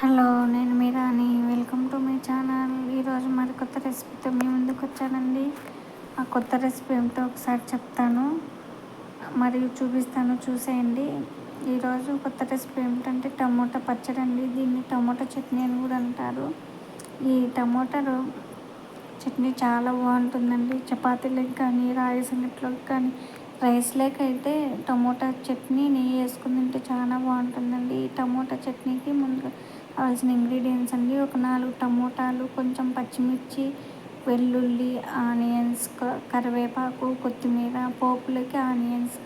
Hello, నేను మీరాని. Welcome to my channel. ఈరోజు మరి కొత్త రెసిపీతో మీ ముందుకు వచ్చానండి. ఆ కొత్త రెసిపీ ఏమిటో ఒకసారి చెప్తాను మరియు చూపిస్తాను, చూసేయండి. ఈరోజు కొత్త రెసిపీ ఏమిటంటే టమోటా పచ్చడి అండి. దీన్ని టమోటా చట్నీ అని కూడా అంటారు. ఈ టమోటా చట్నీ చాలా బాగుంటుందండి. చపాతీలకు కానీ, రాగి సంగట్లోకి కానీ, రైస్ లేక అయితే టమోటా చట్నీ నెయ్యి వేసుకుని తింటే చాలా బాగుంటుందండి. ఈ టమోటా చట్నీకి ముందుగా కావాల్సిన ఇంగ్రీడియంట్స్ అండి: ఒక 4 టమోటాలు, కొంచెం పచ్చిమిర్చి, వెల్లుల్లి, ఆనియన్స్, కరివేపాకు, కొత్తిమీర, పోపులకి ఆనియన్స్,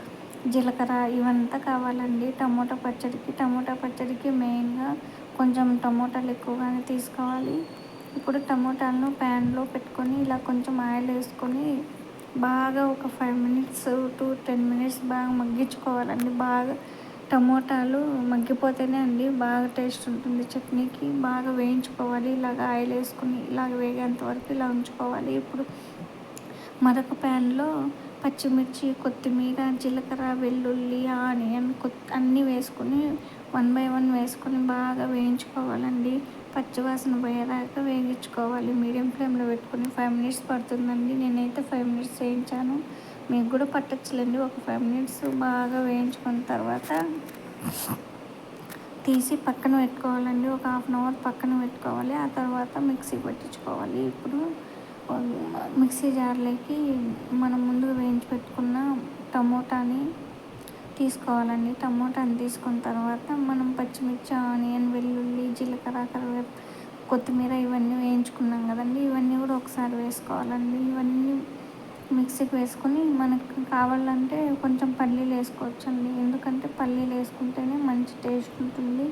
జీలకర్ర ఇవంతా కావాలండి టమోటా పచ్చడికి మెయిన్గా కొంచెం టమోటాలు ఎక్కువగానే తీసుకోవాలి. ఇప్పుడు టమోటాలను ప్యాన్లో పెట్టుకొని ఇలా కొంచెం ఆయిల్ వేసుకొని బాగా ఒక 5 minutes to 10 minutes బాగా మగ్గించుకోవాలండి. బాగా టమోటాలు మగ్గిపోతేనే అండి బాగా టేస్ట్ ఉంటుంది చట్నీకి. బాగా వేయించుకోవాలి. ఇలాగ ఆయిల్ వేసుకొని ఇలాగ వేగేంత వరకు ఇలా ఉంచుకోవాలి. ఇప్పుడు మరొక ప్యాన్లో పచ్చిమిర్చి, కొత్తిమీర, జీలకర్ర, వెల్లుల్లి, ఆనియన్ అన్నీ వేసుకొని 1 by 1 వేసుకొని బాగా వేయించుకోవాలండి. పచ్చివాసన పోయేదాకా వేయించుకోవాలి. మీడియం ఫ్లేమ్లో పెట్టుకొని 5 minutes పడుతుందండి. నేనైతే 5 minutes వేయించాను. మీకు కూడా పట్టచ్చులేండి. ఒక 5 minutes బాగా వేయించుకున్న తర్వాత తీసి పక్కన పెట్టుకోవాలండి. ఒక 1/2 hour పక్కన పెట్టుకోవాలి. ఆ తర్వాత మిక్సీ పట్టించుకోవాలి. ఇప్పుడు మిక్సీ జార్లోకి మనం ముందుగా వేయించి పెట్టుకున్న టమోటాని తీసుకోవాలండి. టమోటాని తీసుకున్న తర్వాత మనం పచ్చిమిర్చి, ఆనియన్, వెల్లుల్లి, జీలకర్ర, కరివేపాకు, కొత్తిమీర ఇవన్నీ వేయించుకున్నాం కదండి. ఇవన్నీ కూడా ఒకసారి వేసుకోవాలండి. ఇవన్నీ మిక్సీకి వేసుకొని మనకు కావాలంటే కొంచెం పల్లీలు వేసుకోవచ్చండి. ఎందుకంటే పల్లీలు వేసుకుంటేనే మంచి టేస్ట్ ఉంటుంది.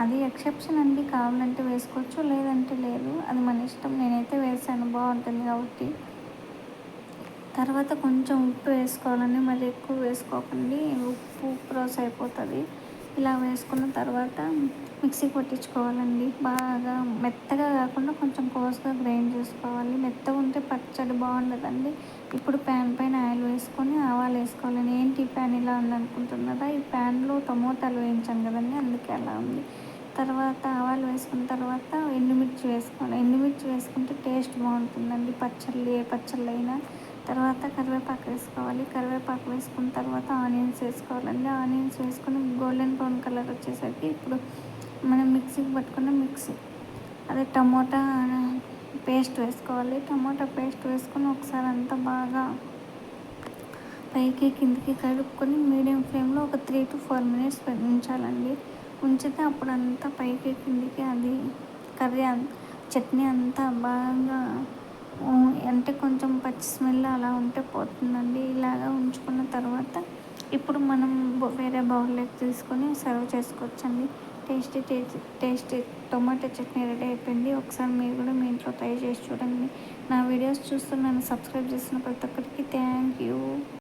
అది ఎక్సెప్షన్ అండి. కావాలంటే వేసుకోవచ్చు, లేదంటే లేదు. అది మన ఇష్టం. నేనైతే వేసాను, బాగుంటుంది కాబట్టి. తర్వాత కొంచెం ఉప్పు వేసుకోవాలండి. మరి ఎక్కువ వేసుకోకండి, ఉప్పు క్రాస్ అయిపోతుంది. ఇలా వేసుకున్న తర్వాత మిక్సీ పట్టించుకోవాలండి. బాగా మెత్తగా కాకుండా కొంచెం కోర్స్గా గ్రైండ్ చేసుకోవాలి. మెత్తగా ఉంటే పచ్చడి బాగుండదండి. ఇప్పుడు ప్యాన్ పైన ఆయిల్ వేసుకొని ఆవాలు వేసుకోవాలండి. ఏంటి ఈ ప్యాన్ ఇలా ఉందనుకుంటున్నారా? ఈ ప్యాన్లో టమోటాలు వేయించాను కదండి, అందుకే అలా ఉంది. తర్వాత ఆవాలు వేసుకున్న తర్వాత ఎండుమిర్చి వేసుకోవాలి. ఎండుమిర్చి వేసుకుంటే టేస్ట్ బాగుంటుందండి ఏ పచ్చళ్ళు అయినా. తర్వాత కరివేపాకు వేసుకోవాలి. కరివేపాకు వేసుకున్న తర్వాత ఆనియన్స్ వేసుకోవాలండి. ఆనియన్స్ వేసుకొని గోల్డెన్ బ్రౌన్ కలర్ వచ్చేసరికి ఇప్పుడు మనం మిక్సీకి పట్టుకున్న టమోటా పేస్ట్ వేసుకోవాలి. టమోటా పేస్ట్ వేసుకొని ఒకసారి అంతా బాగా పైకి కిందికి కలుపుకొని మీడియం ఫ్లేమ్లో ఒక 3 to 4 minutes ఉంచాలండి. ఉంచితే అప్పుడు అంతా పైకి కిందికి అది చట్నీ అంతా బాగా అంటే కొంచెం పచ్చి స్మెల్ అలా ఉంటే పోతుందండి. ఇలాగా ఉంచుకున్న తర్వాత ఇప్పుడు మనం వేరే బౌల్లోకి తీసుకొని సర్వ్ చేసుకోవచ్చండి. టేస్టీ టొమాటో చట్నీ రెడీ అయిపోయింది. ఒకసారి మీరు కూడా మీ ఇంట్లో ట్రై చేసి చూడండి. నా వీడియోస్ చూస్తూ నన్ను సబ్స్క్రైబ్ చేసిన ప్రతి ఒక్కరికి థ్యాంక్ యూ.